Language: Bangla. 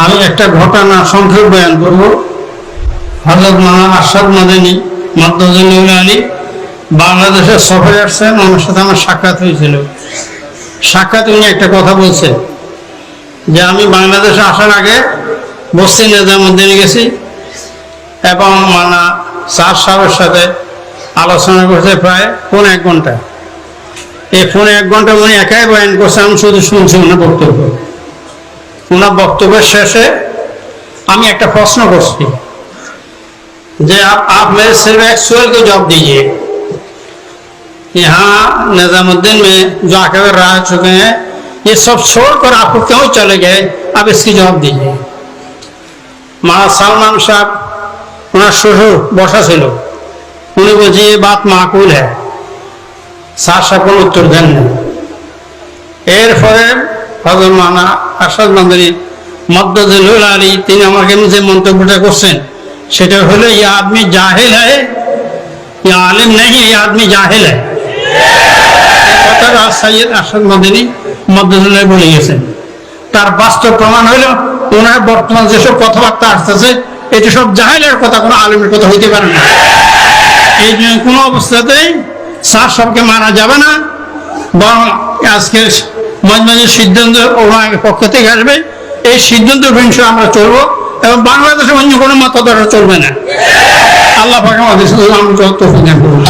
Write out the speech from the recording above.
আমি একটা ঘটনা সংক্ষেপ বয়ান করব। হযরত মাওলানা আরশাদ মাদানী মাদ্দাতুল আলী বাংলাদেশের সফরে আসছেন, ওনার সাথে আমার সাক্ষাৎ হয়েছিল। সাক্ষাৎ উনি একটা কথা বলছে যে আমি বাংলাদেশে আসার আগে বস্তি নিজামুদ্দিনে গেছি এবং মাওলানা স্যার সাহেবের সাথে আলোচনা করছে প্রায় পৌনে 1 ঘন্টা। এই পৌনে 1 ঘন্টা উনি একাই বয়ান করছে, আমি শুধু শুনছি ওনার বক্তব্য। ওনার বক্তব্যের শেষে আমি একটা প্রশ্ন করছি যে आप मेरे सिर्फ एक सवाल का जवाब दीजिए, यहाँ निजामुद्दीन में जो आके रह चुके हैं ये सब छोड़कर आपको क्यों चले गए, आप इसकी जवाब दीजिए। मारा सलमान साहब ওনার শ্বশুর বসা ছিল, উনি বলছে ये बात माकूल है। স্যার সাহেব কোনো উত্তর দেন না। এরপরে হযরত মাওলানা আরশাদ মাদানী মাদ্দাতুল আলী তিনি আমাকে যে মন্তব্যটা করছেন সেটা হলো ये आदमी जाहिल है, ये आलिम नहीं है, ये आदमी जाहिल है। কথাটা সৈয়দ আরশাদ মাদানী মাদ্দাতুল আলী বলে গেছেন। তার বাস্তব প্রমাণ হলো ওনার বর্তমান যেসব কথাবার্তা আসতেছে এটা সব জাহেলের কথা, কোনো আলিমের কথা হইতে পারে না। এই জন্য কোনো অবস্থাতেই স্যার সবকে মানা যাবে না, বরং আজকের মজমাজের সিদ্ধান্ত ওনার পক্ষ থেকে আসবে, এই সিদ্ধান্ত অনুসারে আমরা চলবো এবং বাংলাদেশে অন্য কোনো মত দ্বারা চলবে না। আল্লাহ পাক আমাদের তৌফিক দান করুন।